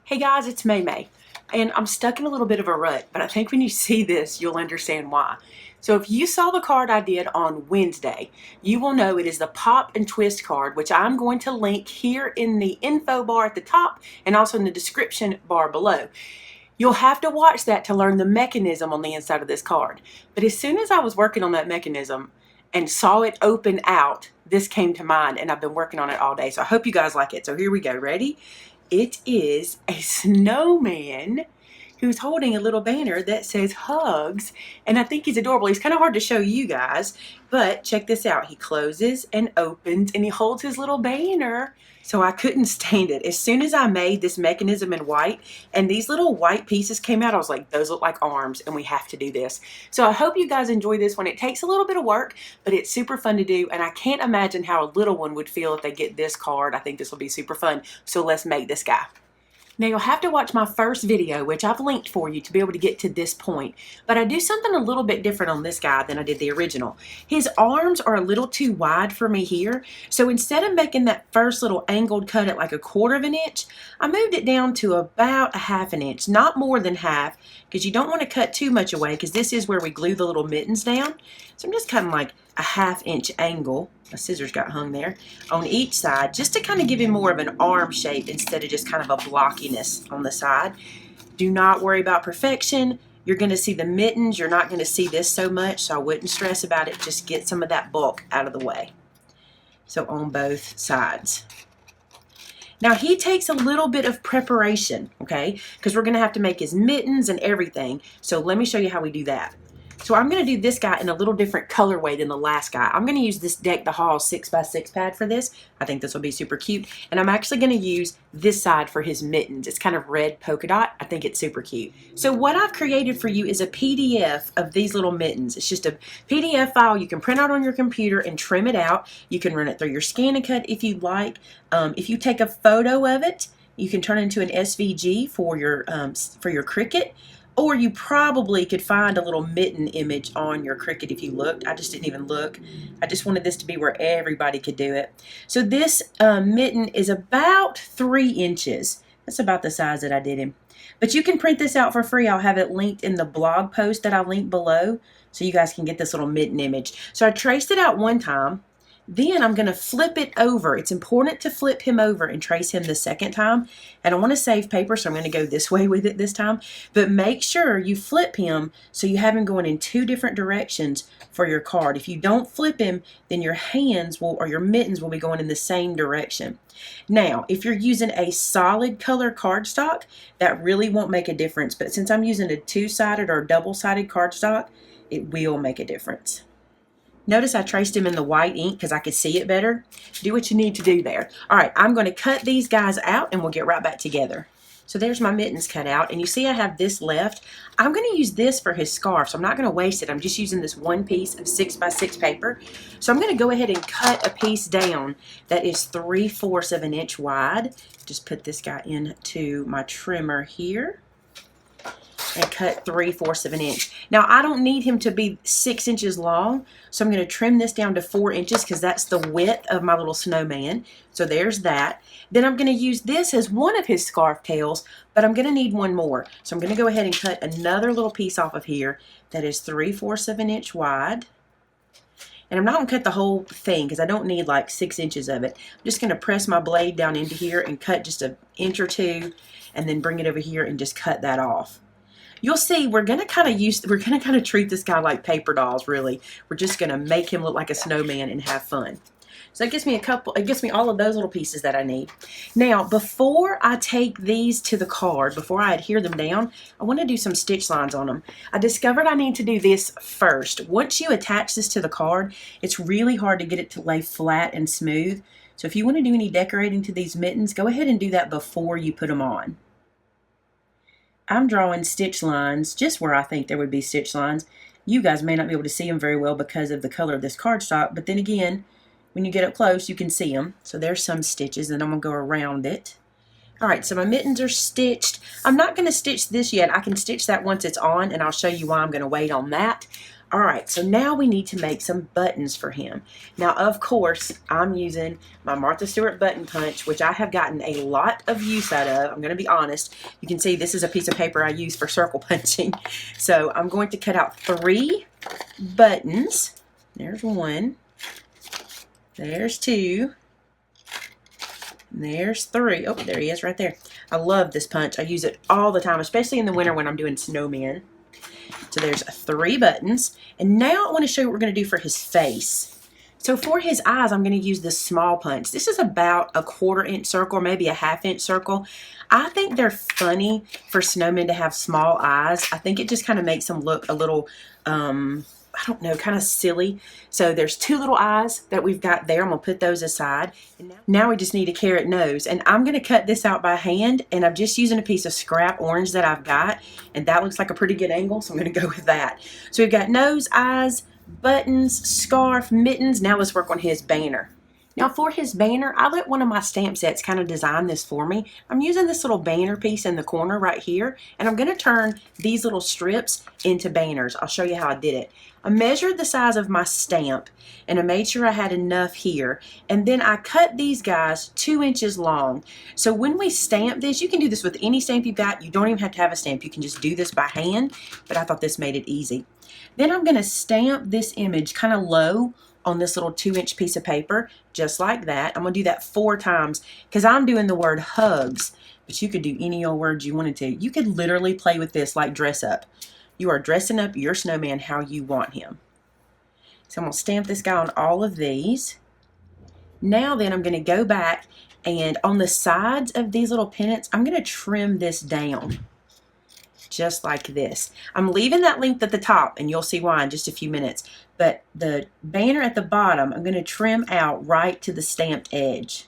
Hey guys, it's Maymay, and I'm stuck in a little bit of a rut, but I think when you see this, you'll understand why. So if you saw the card I did on Wednesday, you will know it is the Pop and Twist card, which I'm going to link here in the info bar at the top and also in the description bar below. You'll have to watch that to learn the mechanism on the inside of this card. But as soon as I was working on that mechanism and saw it open out, this came to mind, and I've been working on it all day. So I hope you guys like it. So here we go. Ready? It is a snowman who's holding a little banner that says hugs, and I think he's adorable. He's kind of hard to show you guys, but check this out. He closes and opens, and he holds his little banner. So I couldn't stand it. As soon as I made this mechanism in white and these little white pieces came out, I was like, those look like arms and we have to do this. So I hope you guys enjoy this one. It takes a little bit of work, but it's super fun to do, and I can't imagine how a little one would feel if they get this card. I think this will be super fun. So let's make this guy. Now you'll have to watch my first video, which I've linked for you to be able to get to this point. But I do something a little bit different on this guy than I did the original. His arms are a little too wide for me here. So instead of making that first little angled cut at like 1/4 of an inch, I moved it down to about 1/2 an inch, not more than half, because you don't want to cut too much away because this is where we glue the little mittens down. So I'm just cutting like a 1/2 inch angle. My scissors got hung there on each side just to kind of give him more of an arm shape instead of just kind of a blockiness on the side. Do not worry about perfection. You're going to see the mittens. You're not going to see this so much, so I wouldn't stress about it. Just get some of that bulk out of the way. So on both sides. Now he takes a little bit of preparation, okay, because we're going to have to make his mittens and everything. So let me show you how we do that. So I'm going to do this guy in a little different colorway than the last guy. I'm going to use this Deck the Hall 6x6 pad for this. I think this will be super cute. And I'm actually going to use this side for his mittens. It's kind of red polka dot. I think it's super cute. So what I've created for you is a PDF of these little mittens. It's just a PDF file you can print out on your computer and trim it out. You can run it through your ScanNCut if you'd like. If you take a photo of it, you can turn it into an SVG for your Cricut. Or you probably could find a little mitten image on your Cricut if you looked. I just didn't even look. I just wanted this to be where everybody could do it. So this mitten is about 3 inches. That's about the size that I did him. But you can print this out for free. I'll have it linked in the blog post that I linked below so you guys can get this little mitten image. So I traced it out one time. Then I'm going to flip it over. It's important to flip him over and trace him the second time. And I want to save paper, so I'm going to go this way with it this time. But make sure you flip him so you have him going in 2 different directions for your card. If you don't flip him, then your hands will, or your mittens will be going in the same direction. Now, if you're using a solid color cardstock, that really won't make a difference. But since I'm using a 2-sided or double-sided cardstock, it will make a difference. Notice I traced him in the white ink because I could see it better. Do what you need to do there. All right, I'm going to cut these guys out and we'll get right back together. So there's my mittens cut out, and you see I have this left. I'm going to use this for his scarf, so I'm not going to waste it. I'm just using this one piece of 6x6 paper. So I'm going to go ahead and cut a piece down that is 3/4 of an inch wide. Just put this guy into my trimmer here and cut 3/4 of an inch. Now I don't need him to be 6 inches long, so I'm going to trim this down to 4 inches because that's the width of my little snowman. So there's that. Then I'm going to use this as one of his scarf tails, but I'm going to need one more. So I'm going to go ahead and cut another little piece off of here that is 3/4 of an inch wide. And I'm not going to cut the whole thing because I don't need like 6 inches of it. I'm just going to press my blade down into here and cut just an inch or 2, and then bring it over here and just cut that off. You'll see we're gonna kind of treat this guy like paper dolls, really. We're just gonna make him look like a snowman and have fun. So it gives me all of those little pieces that I need. Now, before I take these to the card, before I adhere them down, I want to do some stitch lines on them. I discovered I need to do this first. Once you attach this to the card, it's really hard to get it to lay flat and smooth. So if you want to do any decorating to these mittens, go ahead and do that before you put them on. I'm drawing stitch lines just where I think there would be stitch lines. You guys may not be able to see them very well because of the color of this cardstock, but then again, when you get up close, you can see them. So there's some stitches, and I'm going to go around it. All right, so my mittens are stitched. I'm not going to stitch this yet. I can stitch that once it's on, and I'll show you why I'm going to wait on that. All right, so now we need to make some buttons for him. Now, of course, I'm using my Martha Stewart button punch, which I have gotten a lot of use out of. I'm going to be honest. You can see this is a piece of paper I use for circle punching. So I'm going to cut out 3 buttons. There's 1. There's 2. There's 3. Oh, there he is right there. I love this punch. I use it all the time, especially in the winter when I'm doing Snowman. So there's 3 buttons. And now I want to show you what we're going to do for his face. So for his eyes, I'm going to use this small punch. This is about a 1/4 inch circle, or maybe a 1/2 inch circle. I think they're funny for snowmen to have small eyes. I think it just kind of makes them look a little, I don't know, kind of silly. So there's 2 little eyes that we've got there. I'm going to put those aside. And now we just need a carrot nose. And I'm going to cut this out by hand. And I'm just using a piece of scrap orange that I've got. And that looks like a pretty good angle, so I'm going to go with that. So we've got nose, eyes, buttons, scarf, mittens. Now let's work on his banner. Now for his banner, I let one of my stamp sets kind of design this for me. I'm using this little banner piece in the corner right here, and I'm going to turn these little strips into banners. I'll show you how I did it. I measured the size of my stamp, and I made sure I had enough here, and then I cut these guys 2 inches long. So when we stamp this, you can do this with any stamp you've got. You don't even have to have a stamp. You can just do this by hand, but I thought this made it easy. Then I'm going to stamp this image kind of low on this little 2-inch piece of paper, just like that. I'm going to do that 4 times because I'm doing the word hugs, but you could do any old words you wanted to. You could literally play with this like dress up. You are dressing up your snowman how you want him. So I'm going to stamp this guy on all of these. Now then I'm going to go back, and on the sides of these little pennants, I'm going to trim this down. Just like this. I'm leaving that length at the top, and you'll see why in just a few minutes. But the banner at the bottom, I'm going to trim out right to the stamped edge.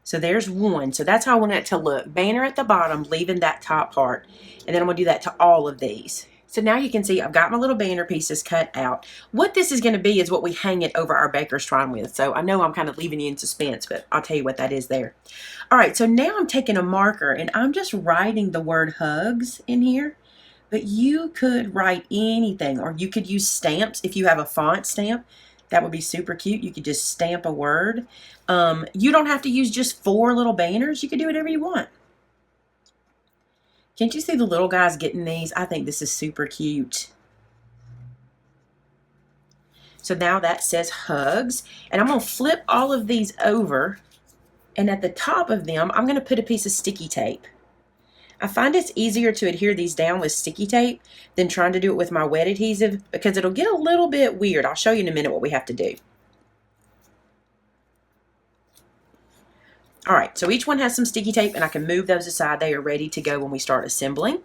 So there's 1. So that's how I want it to look. Banner at the bottom, leaving that top part. And then I'm going to do that to all of these. So now you can see I've got my little banner pieces cut out. What this is going to be is what we hang it over our baker's twine with. So I know I'm kind of leaving you in suspense, but I'll tell you what that is there. All right, so now I'm taking a marker and I'm just writing the word hugs in here. But you could write anything, or you could use stamps. If you have a font stamp, that would be super cute. You could just stamp a word. You don't have to use just 4 little banners. You could do whatever you want. Can't you see the little guys getting these? I think this is super cute. So now that says hugs. And I'm going to flip all of these over. And at the top of them, I'm going to put a piece of sticky tape. I find it's easier to adhere these down with sticky tape than trying to do it with my wet adhesive, because it'll get a little bit weird. I'll show you in a minute what we have to do. All right, so each one has some sticky tape, and I can move those aside. They are ready to go when we start assembling.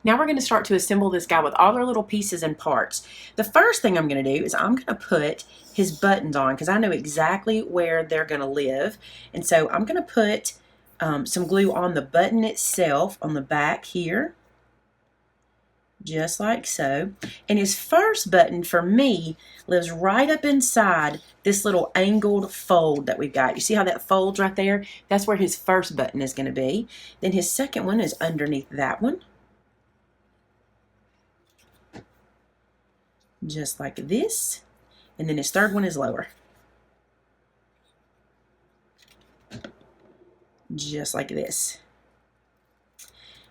Now we're going to start to assemble this guy with all our little pieces and parts. The first thing I'm going to do is I'm going to put his buttons on, because I know exactly where they're going to live. And so I'm going to put some glue on the button itself on the back here. Just like so. And his first button for me lives right up inside this little angled fold that we've got. You see how that folds right there? That's where his first button is going to be. Then his second one is underneath that one. Just like this. And then his third one is lower. Just like this.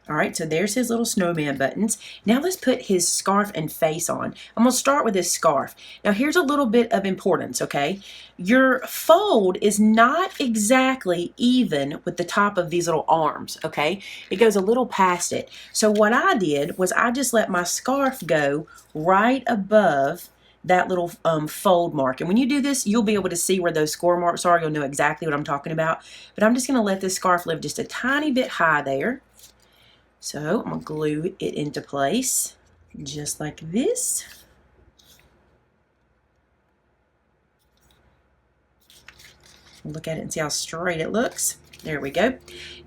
All right, so there's his little snowman buttons. Now let's put his scarf and face on. I'm going to start with his scarf. Now here's a little bit of importance, okay? Your fold is not exactly even with the top of these little arms, okay? It goes a little past it. So what I did was I just let my scarf go right above that little fold mark. And when you do this, you'll be able to see where those score marks are. You'll know exactly what I'm talking about. But I'm just going to let this scarf live just a tiny bit high there. So I'm going to glue it into place just like this. Look at it and see how straight it looks. There we go.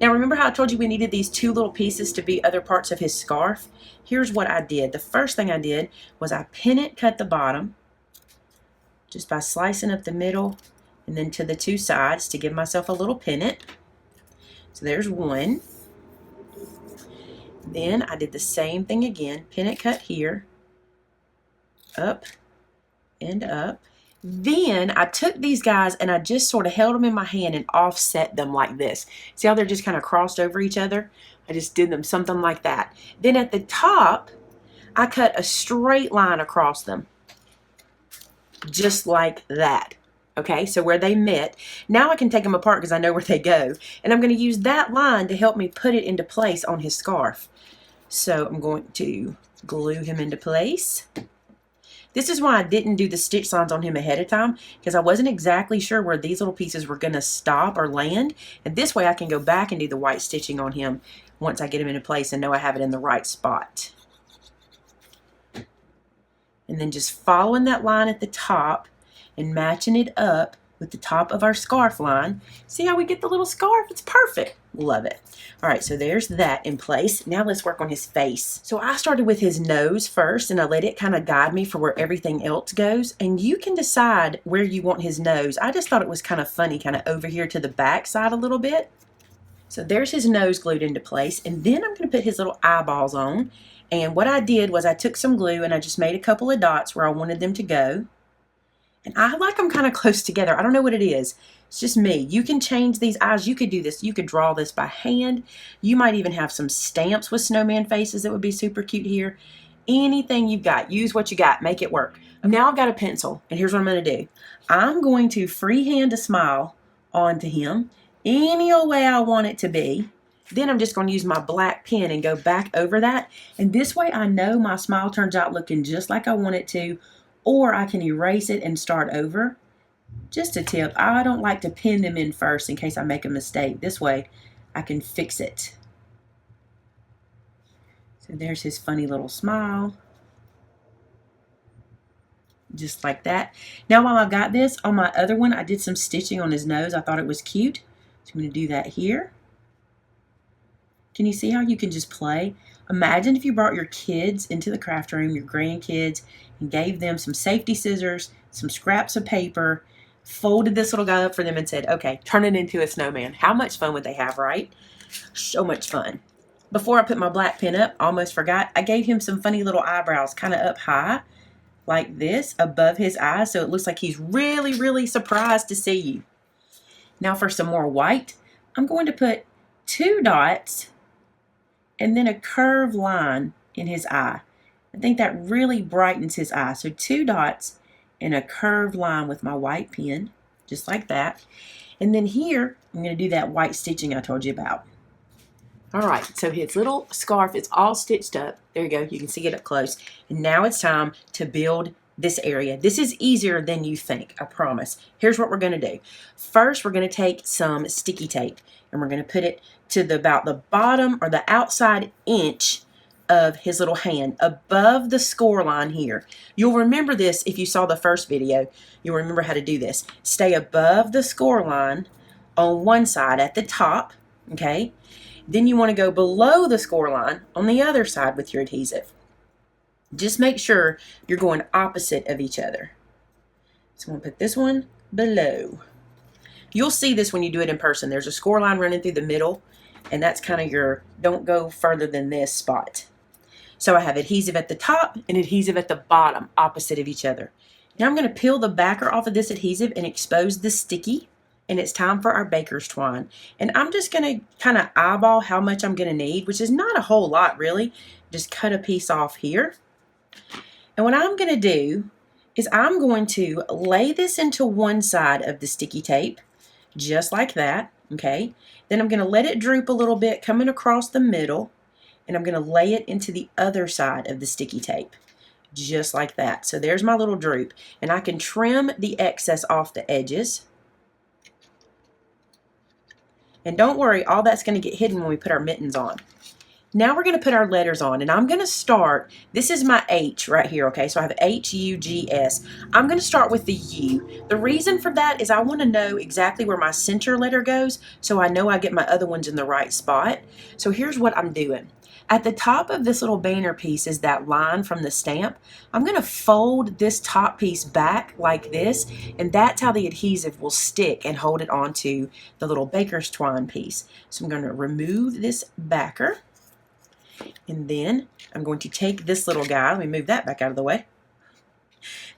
Now remember how I told you we needed these 2 little pieces to be other parts of his scarf? Here's what I did. The first thing I did was I pin it cut the bottom just by slicing up the middle and then to the two sides to give myself a little pennant. So there's one. Then I did the same thing again, pennant cut here, up and up. Then I took these guys and I just sort of held them in my hand and offset them like this. See how they're just kind of crossed over each other? I just did them something like that. Then at the top, I cut a straight line across them, just like that. Okay, so where they met, now I can take them apart because I know where they go. And I'm going to use that line to help me put it into place on his scarf. So I'm going to glue him into place. This is why I didn't do the stitch lines on him ahead of time, because I wasn't exactly sure where these little pieces were going to stop or land. And this way I can go back and do the white stitching on him once I get him into place and know I have it in the right spot. And then just following that line at the top and matching it up with the top of our scarf line. See how we get the little scarf? It's perfect. Love it. All right, so there's that in place. Now let's work on his face. So I started with his nose first, and I let it kind of guide me for where everything else goes. And you can decide where you want his nose. I just thought it was kind of funny, kind of over here to the back side a little bit. So there's his nose glued into place, and then I'm going to put his little eyeballs on. And what I did was I took some glue and I just made a couple of dots where I wanted them to go. And I like them kind of close together. I don't know what it is. It's just me. You can change these eyes. You could do this. You could draw this by hand. You might even have some stamps with snowman faces that would be super cute here. Anything you've got. Use what you got. Make it work. Now I've got a pencil. And here's what I'm going to do. I'm going to freehand a smile onto him any old way I want it to be. Then I'm just going to use my black pen and go back over that. And this way I know my smile turns out looking just like I want it to. Or I can erase it and start over. Just a tip, I don't like to pin them in first in case I make a mistake. This way I can fix it. So there's his funny little smile. Just like that. Now while I've got this, on my other one I did some stitching on his nose. I thought it was cute. So I'm going to do that here. Can you see how you can just play? Imagine if you brought your kids into the craft room, your grandkids, and gave them some safety scissors, some scraps of paper, folded this little guy up for them and said, okay, turn it into a snowman. How much fun would they have, right? So much fun. Before I put my black pen up, almost forgot, I gave him some funny little eyebrows kind of up high, like this, above his eyes, so it looks like he's really, really surprised to see you. Now for some more white, I'm going to put 2 dots and then a curved line in his eye. I think that really brightens his eye. So 2 dots and a curved line with my white pen, just like that. And then here, I'm going to do that white stitching I told you about. All right, so his little scarf is all stitched up. There you go, you can see it up close. And now it's time to build this area. This is easier than you think, I promise. Here's what we're going to do. First, we're going to take some sticky tape and we're going to put it to about the bottom or the outside inch of his little hand above the score line here. You'll remember this if you saw the first video. You'll remember how to do this. Stay above the score line on one side at the top, okay? Then you want to go below the score line on the other side with your adhesive. Just make sure you're going opposite of each other. So I'm going to put this one below. You'll see this when you do it in person. There's a score line running through the middle, and that's kind of your don't go further than this spot. So I have adhesive at the top and adhesive at the bottom, opposite of each other. Now I'm going to peel the backer off of this adhesive and expose the sticky, and it's time for our baker's twine. And I'm just going to kind of eyeball how much I'm going to need, which is not a whole lot really. Just cut a piece off here. And what I'm going to do is I'm going to lay this into one side of the sticky tape, just like that, okay? Then I'm going to let it droop a little bit, coming across the middle, and I'm going to lay it into the other side of the sticky tape, just like that. So there's my little droop, and I can trim the excess off the edges. And don't worry, all that's going to get hidden when we put our mittens on. Now we're going to put our letters on, and I'm going to start, this is my H right here, okay? So I have H-U-G-S. I'm going to start with the U. The reason for that is I want to know exactly where my center letter goes, so I know I get my other ones in the right spot. So here's what I'm doing. At the top of this little banner piece is that line from the stamp. I'm going to fold this top piece back like this, and that's how the adhesive will stick and hold it onto the little baker's twine piece. So I'm going to remove this backer, and then I'm going to take this little guy. Let me move that back out of the way.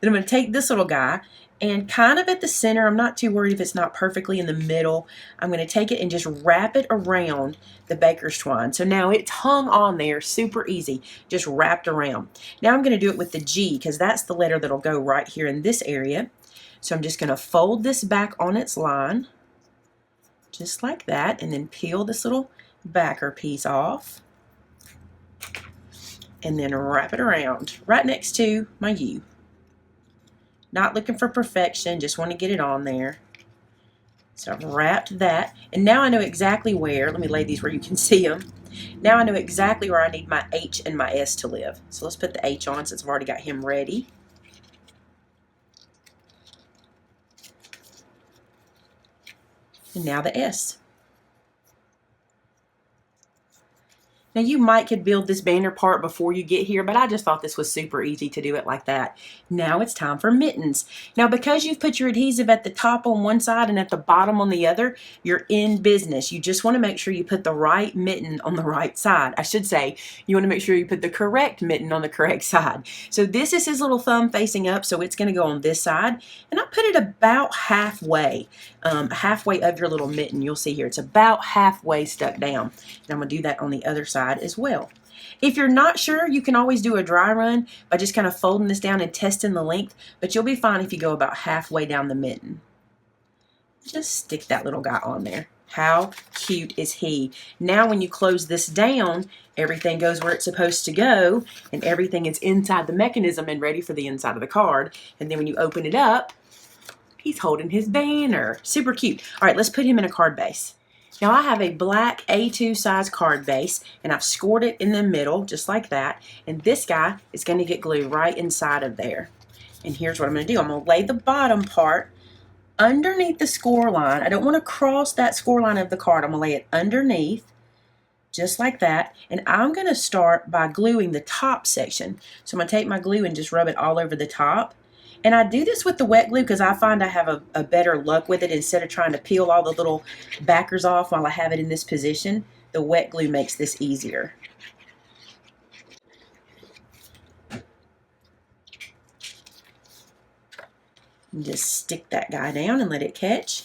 Then I'm going to take this little guy, and kind of at the center, I'm not too worried if it's not perfectly in the middle, I'm going to take it and just wrap it around the baker's twine. So now it's hung on there, super easy, just wrapped around. Now I'm going to do it with the G, because that's the letter that'll go right here in this area. So I'm just going to fold this back on its line, just like that, and then peel this little backer piece off, and then wrap it around right next to my U. Not looking for perfection, just want to get it on there. So I've wrapped that, and now I know exactly where, let me lay these where you can see them. Now I know exactly where I need my H and my S to live. So let's put the H on since I've already got him ready. And now the S. Now you could build this banner part before you get here, but I just thought this was super easy to do it like that. Now it's time for mittens. Now because you've put your adhesive at the top on one side and at the bottom on the other, you're in business. You just want to make sure you put the right mitten on the right side. I should say, you want to make sure you put the correct mitten on the correct side. So this is his little thumb facing up, so it's going to go on this side. And I put it about halfway, halfway of your little mitten. You'll see here, it's about halfway stuck down. And I'm going to do that on the other side as well. If you're not sure, you can always do a dry run by just kind of folding this down and testing the length, but you'll be fine if you go about halfway down the mitten. Just stick that little guy on there. How cute is he? Now when you close this down, everything goes where it's supposed to go, and everything is inside the mechanism and ready for the inside of the card. And then when you open it up, he's holding his banner. Super cute. All right, let's put him in a card base. Now I have a black A2 size card base, and I've scored it in the middle just like that, and this guy is going to get glued right inside of there. And here's what I'm going to do. I'm going to lay the bottom part underneath the score line. I don't want to cross that score line of the card. I'm going to lay it underneath just like that, and I'm going to start by gluing the top section. So I'm going to take my glue and just rub it all over the top. And I do this with the wet glue because I find I have a better luck with it. Instead of trying to peel all the little backers off while I have it in this position, the wet glue makes this easier. And just stick that guy down and let it catch.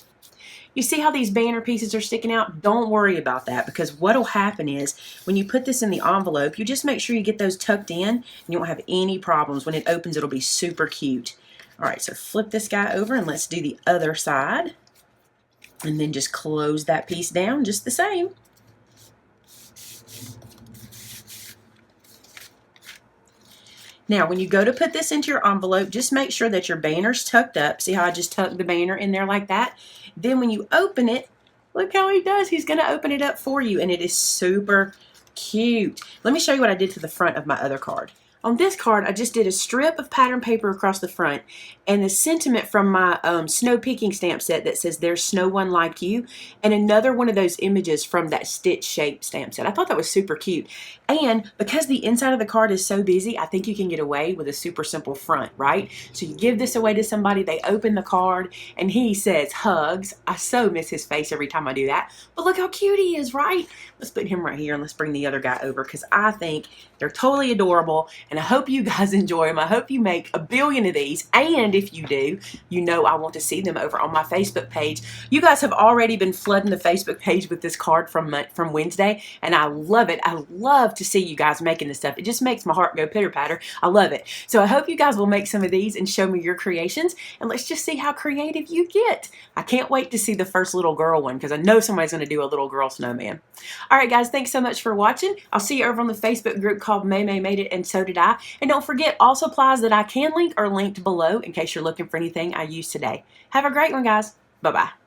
You see how these banner pieces are sticking out? Don't worry about that, because what will happen is when you put this in the envelope, you just make sure you get those tucked in and you won't have any problems. When it opens, it'll be super cute. All right, so flip this guy over and let's do the other side. And then just close that piece down just the same. Now, when you go to put this into your envelope, just make sure that your banner's tucked up. See how I just tucked the banner in there like that? Then when you open it, look how he does. He's going to open it up for you, and it is super cute. Let me show you what I did to the front of my other card. On this card, I just did a strip of pattern paper across the front and the sentiment from my snow peeking stamp set that says, "There's no one like you," and another one of those images from that stitch shape stamp set. I thought that was super cute. And because the inside of the card is so busy, I think you can get away with a super simple front, right? So you give this away to somebody, they open the card, and he says, "Hugs." I so miss his face every time I do that. But look how cute he is, right? Let's put him right here and let's bring the other guy over, because I think they're totally adorable. And I hope you guys enjoy them. I hope you make a billion of these. And if you do, you know I want to see them over on my Facebook page. You guys have already been flooding the Facebook page with this card from Wednesday, and I love it. I love to see you guys making this stuff. It just makes my heart go pitter-patter. I love it. So I hope you guys will make some of these and show me your creations, and let's just see how creative you get. I can't wait to see the first little girl one, because I know somebody's going to do a little girl snowman. All right, guys, thanks so much for watching. I'll see you over on the Facebook group called Maymay Made It, and so did I. And don't forget, all supplies that I can link are linked below in case you're looking for anything I used today. Have a great one, guys. Bye-bye.